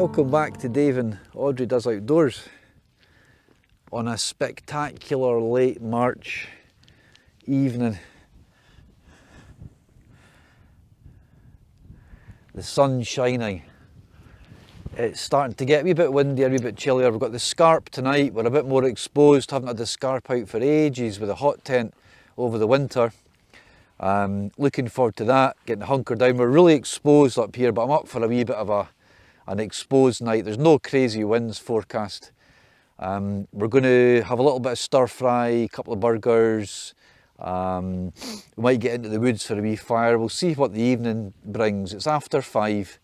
Welcome back to Dave and Audrey Does Outdoors on a spectacular late March evening. The sun's shining. It's starting to get a wee bit windy, a wee bit chillier. We've got the Scarp tonight. We're a bit more exposed. Haven't had the Scarp out for ages with a hot tent over the winter. Looking forward to that, getting hunkered down. We're really exposed up here, but I'm up for a wee bit of an exposed night. There's no crazy winds forecast. We're going to have a little bit of stir fry, a couple of burgers. We might get into the woods for a wee fire. We'll see what the evening brings. It's after 5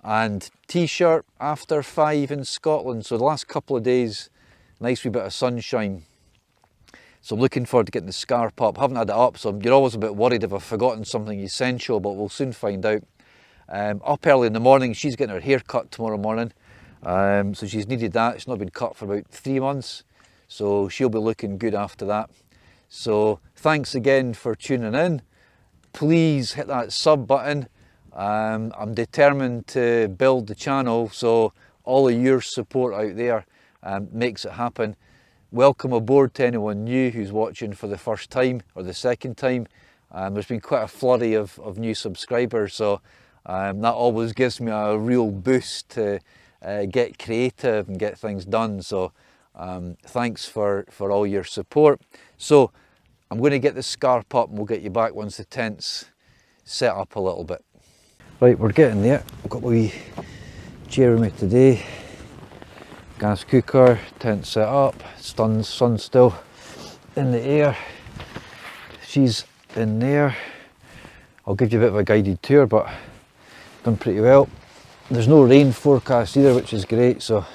and t-shirt after 5 in Scotland. So the last couple of days, nice wee bit of sunshine. So I'm looking forward to getting the Scarp up. Haven't had it up, so you're always a bit worried if I've forgotten something essential, but we'll soon find out. Up early in the morning, she's getting her hair cut tomorrow morning. So she's needed that. It's not been cut for about 3 months. So she'll be looking good after that. So thanks again for tuning in. Please hit that sub button. I'm determined to build the channel, so all of your support out there makes it happen. Welcome aboard to anyone new who's watching for the first time or the second time. There's been quite a flurry of new subscribers, so that always gives me a real boost to get creative and get things done. So thanks for all your support. So I'm going to get the Scarp up and we'll get you back once the tent's set up a little bit. Right, we're getting there. I've got a wee Jeremy today. Gas cooker, tent set up, sun's still in the air. She's in there. I'll give you a bit of a guided tour, but done pretty well. There's no rain forecast either, which is great, so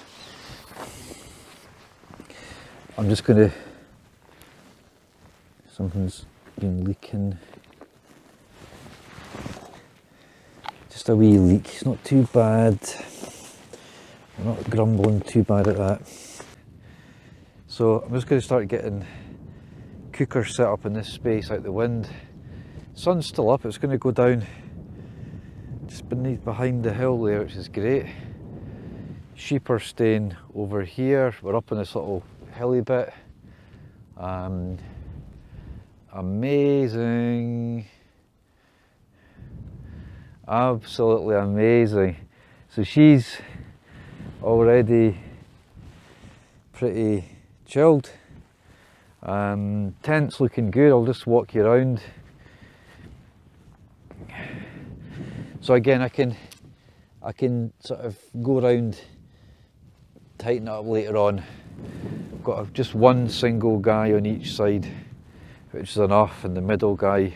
I'm just going to, something's been leaking. Just a wee leak, it's not too bad. I'm not grumbling too bad at that. So I'm just going to start getting cooker set up in this space out the wind. Sun's still up, it's going to go down just behind the hill there, which is great. Sheep are staying over here. We're up in this little hilly bit. Amazing. Absolutely amazing. So she's already pretty chilled. Tent's looking good. I'll just walk you around. So again, I can sort of go around, tighten it up later on. I've got just one single guy on each side, which is enough, and the middle guy,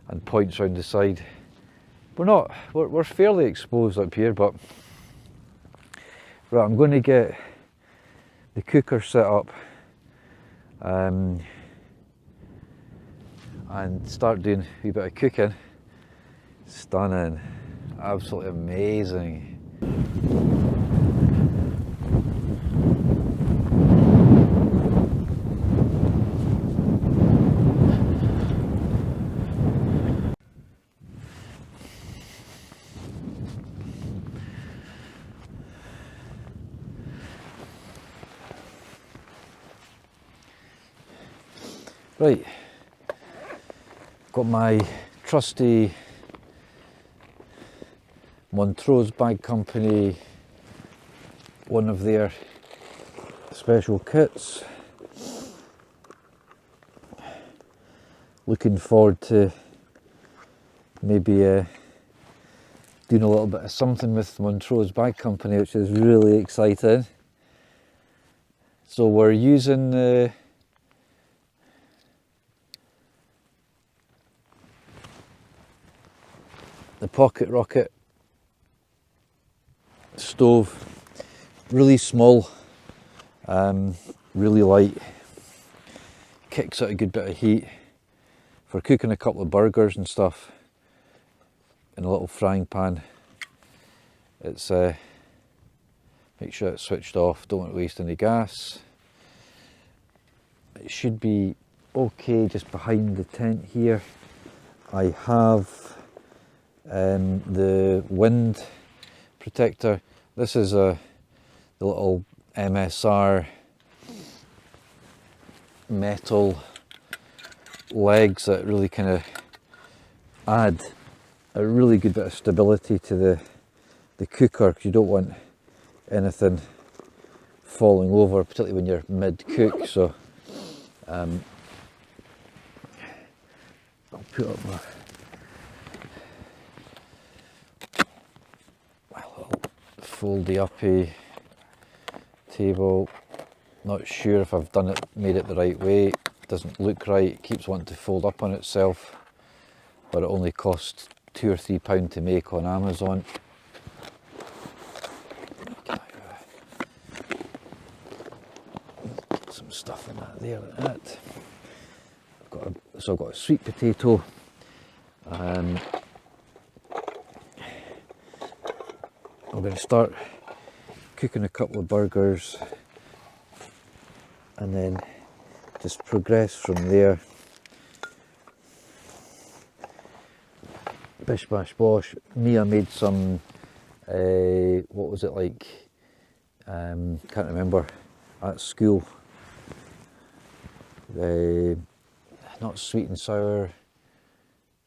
and points around the side. We're fairly exposed up here, but right, I'm going to get the cooker set up and start doing a wee bit of cooking. Stunning, absolutely amazing. Right, got my trusty Montrose Bag Company, one of their special kits. Looking forward to maybe doing a little bit of something with Montrose Bag Company, which is really exciting. So we're using the Pocket Rocket stove, really small, really light, kicks out a good bit of heat for cooking a couple of burgers and stuff in a little frying pan. It's make sure it's switched off, don't want to waste any gas. It should be okay just behind the tent here. I have the wind protector. This is the little MSR metal legs that really kind of add a really good bit of stability to the cooker, because you don't want anything falling over, particularly when you're mid-cook. So I'll put up my little foldy-uppy table. Not sure if I've made it the right way. Doesn't look right. It keeps wanting to fold up on itself, but it only costs £2 or £3 to make on Amazon. Get some stuff in that there, like that. I've got a sweet potato. I'm going to start cooking a couple of burgers, and then just progress from there. Bish bash bosh. Mia made some, what was it like? Can't remember. At school. Not sweet and sour.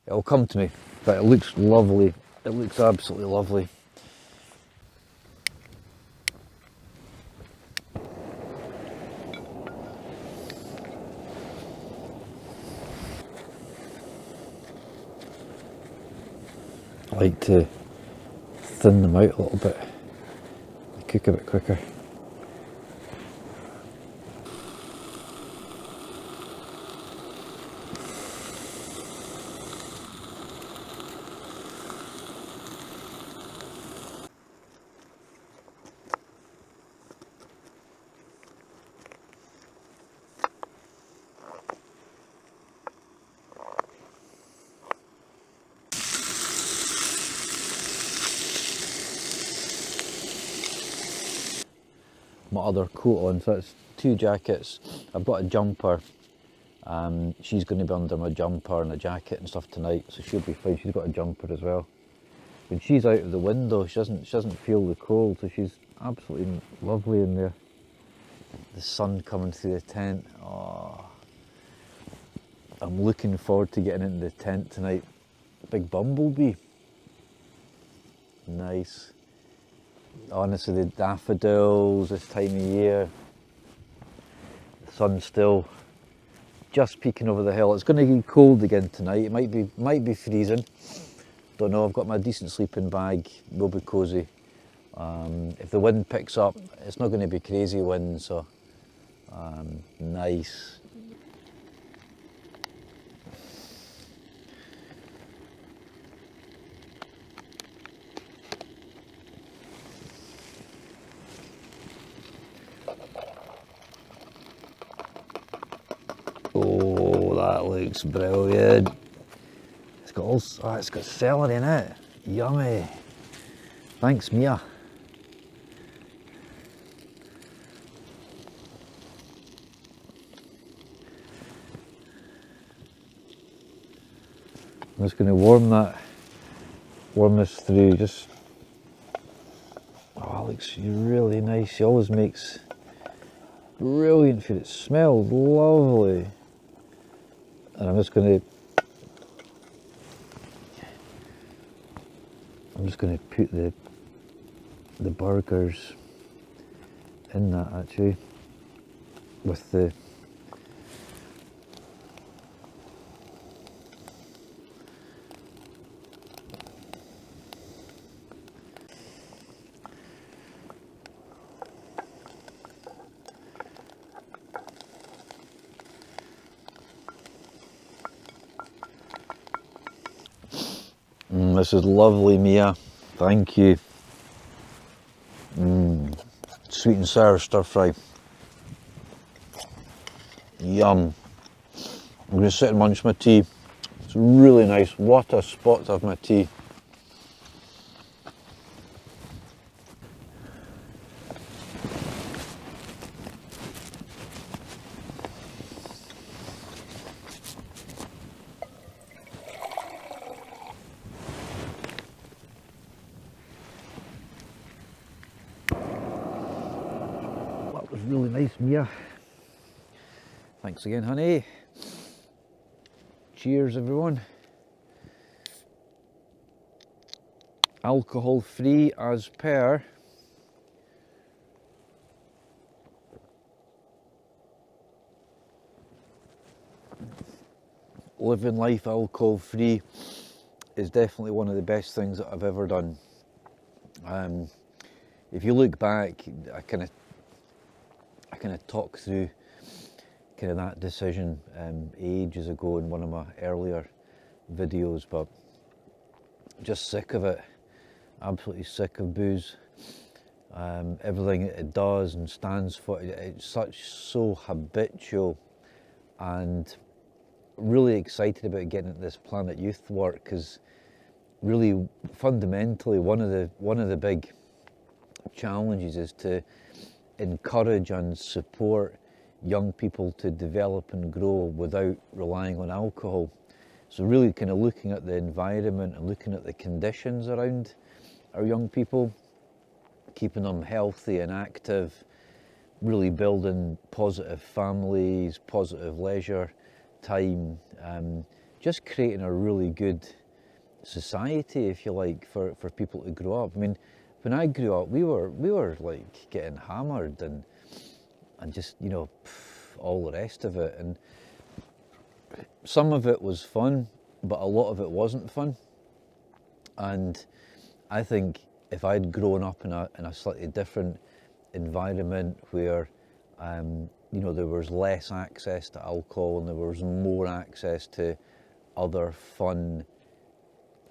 It'll come to me, but it looks lovely. It looks absolutely lovely. I like to thin them out a little bit, cook a bit quicker. My other coat on, so it's 2 jackets. I've got a jumper. She's going to be under my jumper and a jacket and stuff tonight, so she'll be fine. She's got a jumper as well. When she's out of the window, she doesn't feel the cold, so she's absolutely lovely in there. The sun coming through the tent. Oh, I'm looking forward to getting into the tent tonight. Big bumblebee. Nice. Honestly, the daffodils this time of year. The sun's still just peeking over the hill. It's going to get cold again tonight. It might be freezing. Don't know. I've got my decent sleeping bag. Will be cosy. If the wind picks up, it's not going to be crazy wind. So nice. Oh, that looks brilliant. It's got celery in it. Yummy. Thanks, Mia. I'm just going to warm this through. Just, oh, it looks really nice. She always makes brilliant food. It smells lovely. And I'm just going to put the burgers in that, actually, with the this is lovely, Mia. Thank you. Sweet and sour stir fry. Yum. I'm going to sit and munch my tea. It's really nice. What a spot to have my tea. was really nice, Mia. Thanks again, honey. Cheers, everyone. Alcohol free as per. Living life alcohol free is definitely one of the best things that I've ever done. If you look back, I kind of talk through kind of that decision ages ago in one of my earlier videos, but just sick of it. Absolutely sick of booze. Everything it does and stands for, it's so habitual, and really excited about getting into this Planet Youth work, because really fundamentally one of the big challenges is to encourage and support young people to develop and grow without relying on alcohol. So really kind of looking at the environment and looking at the conditions around our young people, keeping them healthy and active, really building positive families, positive leisure time, just creating a really good society, if you like, for people to grow up. I mean, when I grew up, we were like getting hammered and just, you know, all the rest of it, and some of it was fun, but a lot of it wasn't fun. And I think if I'd grown up in a slightly different environment where you know, there was less access to alcohol and there was more access to other fun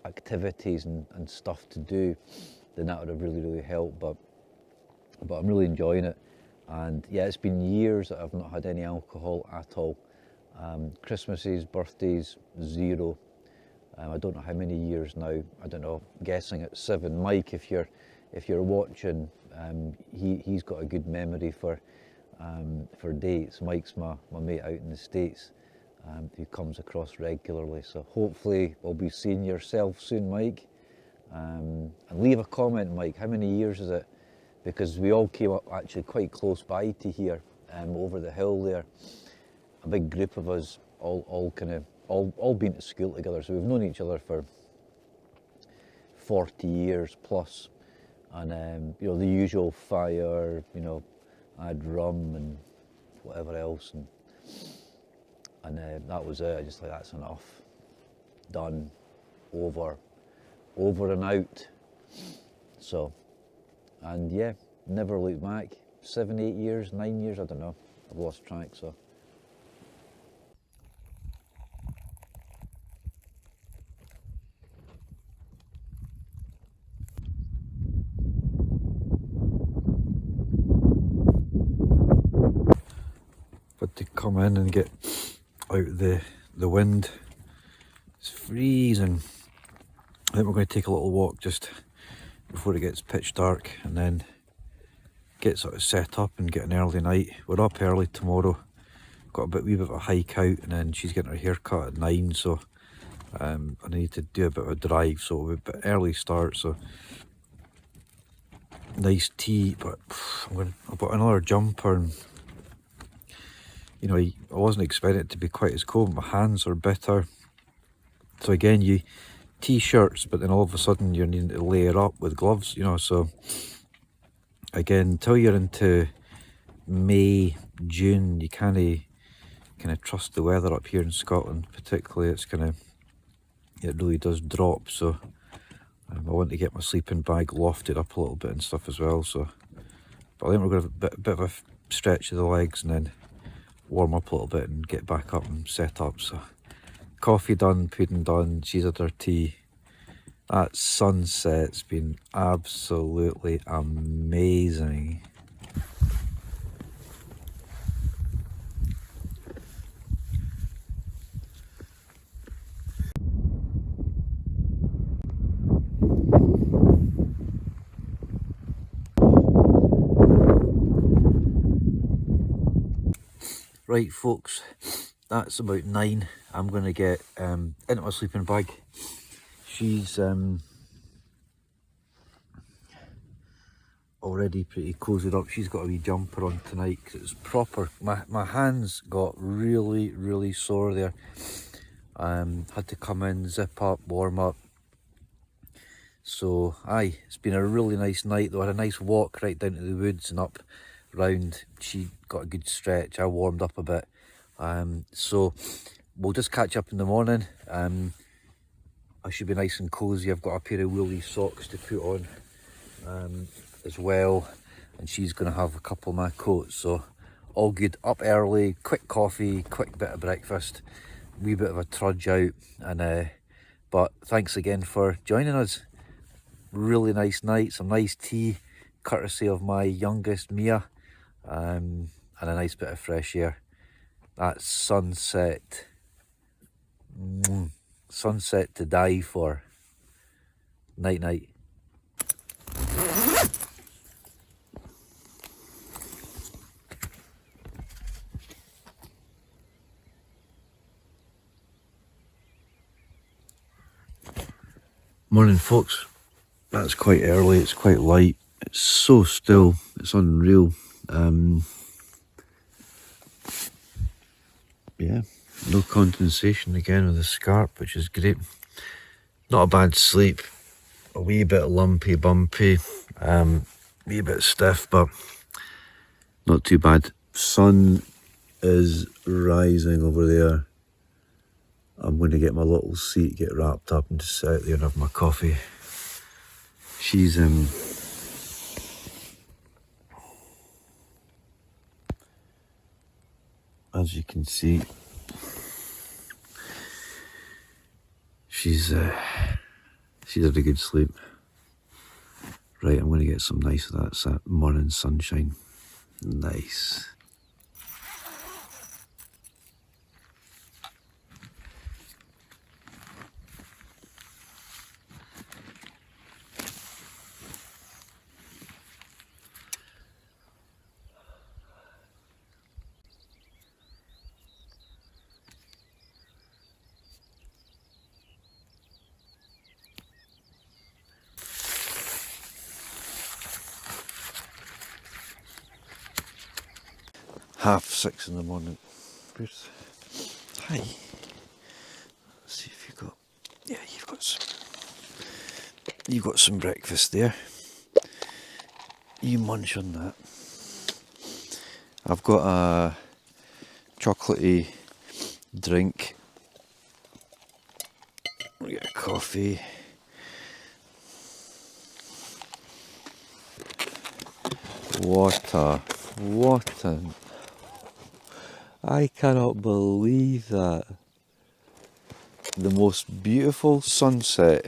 activities and stuff to do, then that would have really helped. But I'm really enjoying it, and yeah, it's been years that I've not had any alcohol at all. Christmases, birthdays, zero. I don't know how many years now. I don't know. I'm guessing it's 7. Mike, if you're watching, he's got a good memory for dates. Mike's my mate out in the States, who comes across regularly. So hopefully we'll be seeing yourself soon, Mike. And leave a comment, Mike. How many years is it? Because we all came up actually quite close by to here, over the hill there. A big group of us, all been to school together. So we've known each other for 40 years plus. And you know, the usual fire, you know, I had rum and whatever else, and that was it. I just like, that's enough, done, over and out. So, and yeah, never looked back. 7, 8 years, 9 years, I don't know, I've lost track. So but to come in and get out the wind, it's freezing. I think we're going to take a little walk just before it gets pitch dark, and then get sort of set up and get an early night. We're up early tomorrow, got a wee bit of a hike out, and then she's getting her hair cut at 9, so I need to do a bit of a drive, so it'll be a bit early start. So nice tea, but I've got another jumper, and you know, I wasn't expecting it to be quite as cold. My hands are bitter. So again, you t-shirts, but then all of a sudden you're needing to layer up with gloves, you know. So again, until you're into May, June, you can't kind of trust the weather up here in Scotland. Particularly, it really does drop. So I want to get my sleeping bag lofted up a little bit and stuff as well. So, but I think we're going to have a bit of a stretch of the legs and then warm up a little bit and get back up and set up. So coffee done, pudding done, she's had her tea. That sunset's been absolutely amazing. Right folks, that's about 9. I'm going to get into my sleeping bag. She's already pretty cozied up. She's got a wee jumper on tonight because it was proper. My hands got really sore there. Had to come in, zip up, warm up. So aye, it's been a really nice night though. I had a nice walk right down to the woods and up round. She got a good stretch. I warmed up a bit. So we'll just catch up in the morning. I should be nice and cozy. I've got a pair of woolly socks to put on as well, and she's going to have a couple of my coats. So all good. Up early, quick coffee, quick bit of breakfast, wee bit of a trudge out, and but thanks again for joining us. Really nice night, some nice tea courtesy of my youngest Mia, and a nice bit of fresh air. That sunset, sunset to die for. Night night. Morning folks. That's quite early, it's quite light, it's so still, it's unreal. Yeah, no condensation again with the Scarp, which is great. Not a bad sleep, a wee bit lumpy, bumpy, wee bit stiff, but not too bad. Sun is rising over there. I'm going to get my little seat, get wrapped up and just sit out there and have my coffee. She's as you can see, she's had a good sleep. Right, I'm going to get some nice of that morning sunshine. Nice. Half 6 in the morning. Where's... Hi. Let's see if you've got... Yeah, you've got some breakfast there. You munch on that. I've got a chocolatey drink. We get a coffee. What an... I cannot believe that. The most beautiful sunset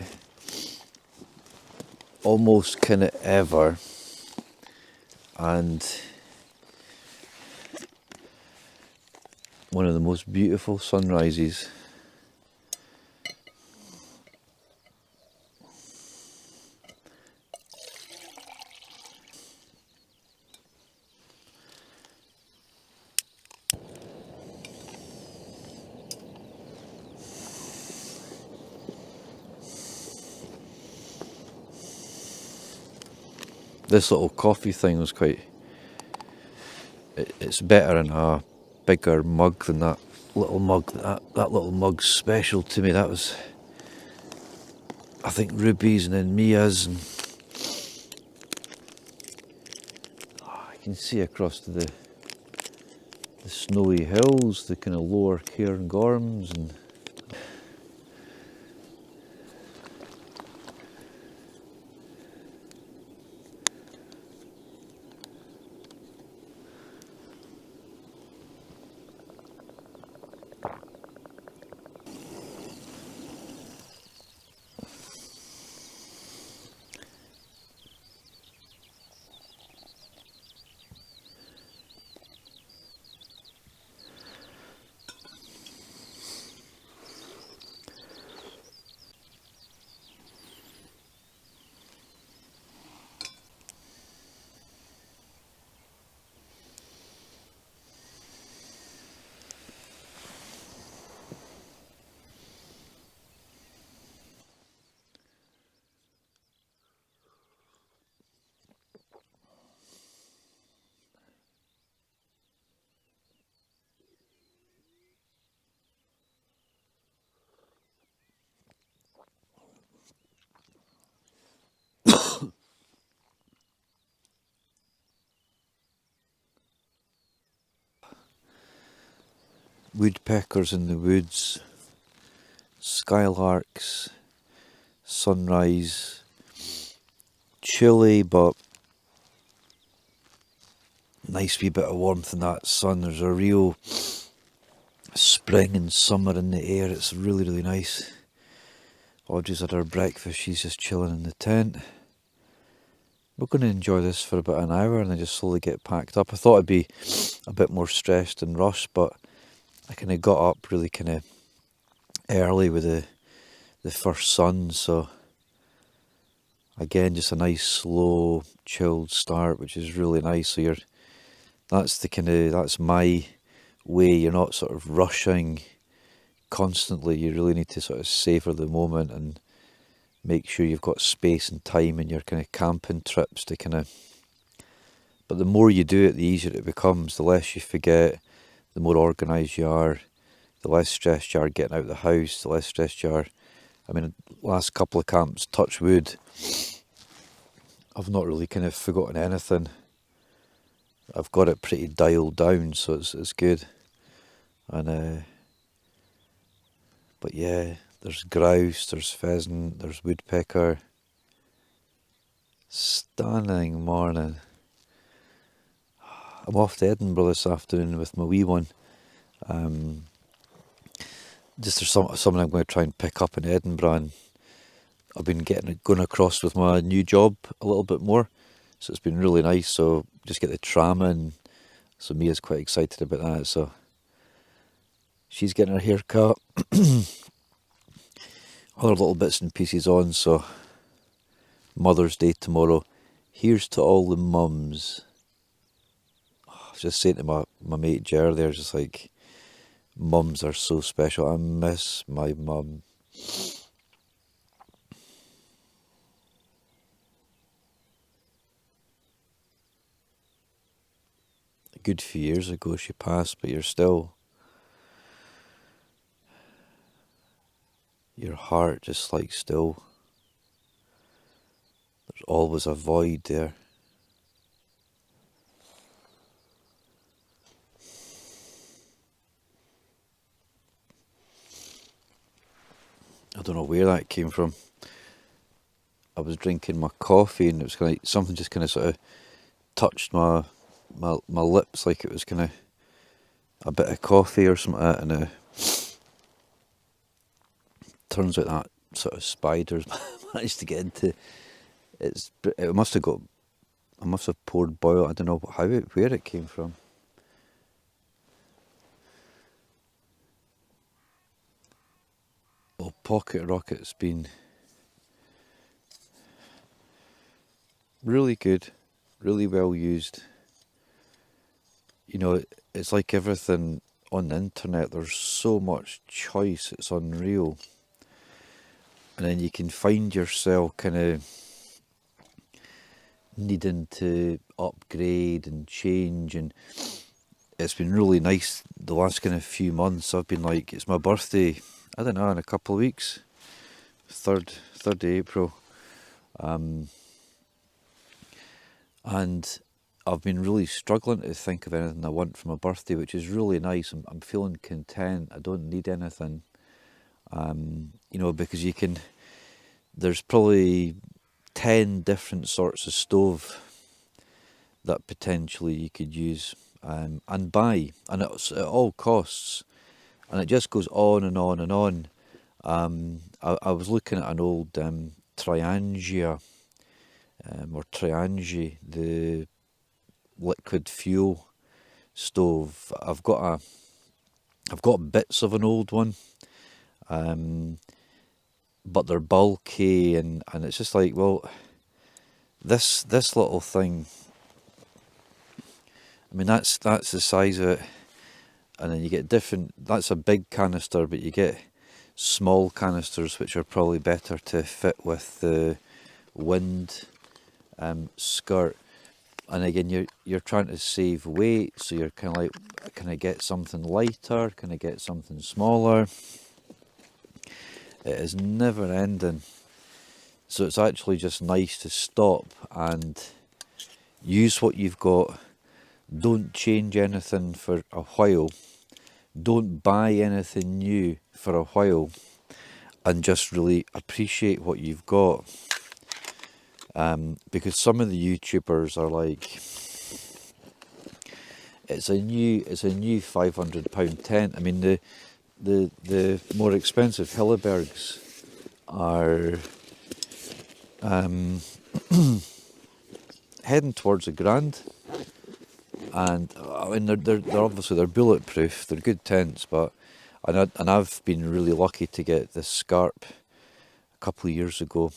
almost kinda ever, and one of the most beautiful sunrises. This little coffee thing was quite... It's better in a bigger mug than that little mug. That little mug's special to me. That was, I think, Ruby's and then Mia's. And I can see across to the snowy hills, the kind of lower Cairngorms, and woodpeckers in the woods, skylarks, sunrise, chilly but nice wee bit of warmth in that sun. There's a real spring and summer in the air. It's really, really nice. Audrey's had her breakfast, she's just chilling in the tent. We're going to enjoy this for about an hour and then just slowly get packed up. I thought I'd be a bit more stressed and rushed, but I kind of got up really kind of early with the first sun, so again just a nice slow chilled start, which is really nice. So that's my way. You're not sort of rushing constantly. You really need to sort of savor the moment and make sure you've got space and time in your kind of camping trips to kind of, but the more you do it, the easier it becomes. The less you forget, the more organised you are, the less stressed you are getting out of the house, the less stressed you are. I mean, last couple of camps, touch wood, I've not really kind of forgotten anything. I've got it pretty dialed down, so it's good. And but yeah, there's grouse, there's pheasant, there's woodpecker. Stunning morning. I'm off to Edinburgh this afternoon with my wee one. Just there's something I'm going to try and pick up in Edinburgh, and I've been going across with my new job a little bit more, so it's been really nice. So just get the tram in, so Mia's quite excited about that. So she's getting her hair cut, other little bits and pieces on. So Mother's Day tomorrow. Here's to all the mums. I was just saying to my mate Ger there, just like, mums are so special. I miss my mum. A good few years ago she passed, but your heart just like still, there's always a void there. I don't know where that came from. I was drinking my coffee and it was kind of something just kind of sort of touched my lips, like it was kind of a bit of coffee or something like that, and turns out that sort of spiders managed to get into it. I must have poured boil. I don't know where it came from. Well, Pocket Rocket's been really good, really well used. You know, it's like everything on the internet, there's so much choice, it's unreal. And then you can find yourself kind of needing to upgrade and change, and it's been really nice the last kind of few months. I've been like, it's my birthday, I don't know, in a couple of weeks, 3rd of April, and I've been really struggling to think of anything I want for my birthday, which is really nice. I'm feeling content. I don't need anything, you know, because there's probably 10 different sorts of stove that potentially you could use and buy, and it's at all costs, and it just goes on and on and on. I was looking at an old Triangia or Triangi, the liquid fuel stove. I've got bits of an old one, but they're bulky, and it's just like, well, this little thing, I mean, that's the size of it, and then you get that's a big canister, but you get small canisters which are probably better to fit with the wind skirt. And again, you're trying to save weight, so you're kind of like, can I get something lighter? Can I get something smaller? It is never ending. So it's actually just nice to stop and use what you've got. Don't change anything for a while, don't buy anything new for a while and just really appreciate what you've got. Because some of the YouTubers are like, it's a new £500 tent. I mean, the more expensive Hillebergs are heading towards £1,000, and I mean they're obviously they're bulletproof. They're good tents, but and I've been really lucky to get this Scarp a couple of years ago.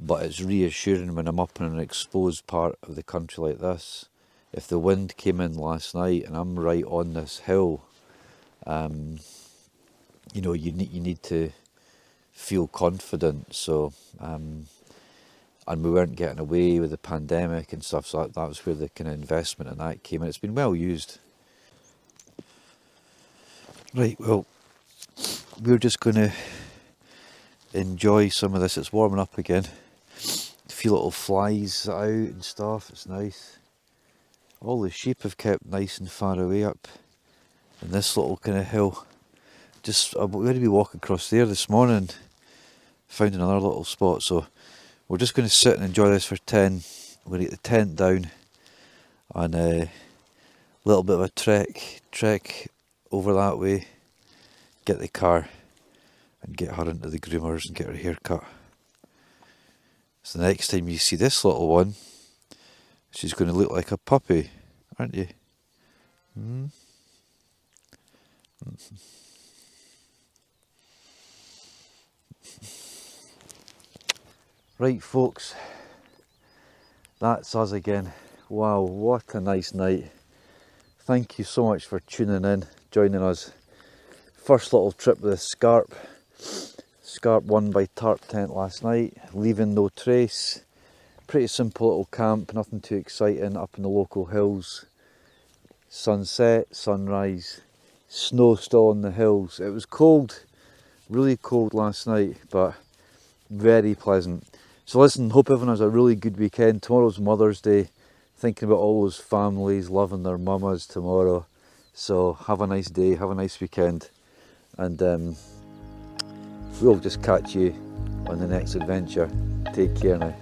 But it's reassuring when I'm up in an exposed part of the country like this. If the wind came in last night and I'm right on this hill, you know, you need to feel confident. So, and we weren't getting away with the pandemic and stuff, so that was where the kind of investment in that came in. It's been well used. Right, well, we're just going to enjoy some of this. It's warming up again. A few little flies out and stuff, it's nice. All the sheep have kept nice and far away up in this little kind of hill. Just, I'm going to be walking across there this morning, found another little spot, so we're just going to sit and enjoy this for 10. We're going to get the tent down and a little bit of a trek over that way, get the car and get her into the groomers and get her hair cut. So the next time you see this little one, she's going to look like a puppy, aren't you? Mm-hmm. Right folks, that's us again. Wow, what a nice night. Thank you so much for tuning in, joining us. First little trip with the Scarp. Scarp won by tarp tent last night, leaving no trace. Pretty simple little camp, nothing too exciting, up in the local hills. Sunset, sunrise, snow still on the hills. It was cold, really cold last night, but very pleasant. So listen, hope everyone has a really good weekend. Tomorrow's Mother's Day, thinking about all those families loving their mamas tomorrow. So have a nice day, have a nice weekend, and we'll just catch you on the next adventure. Take care now.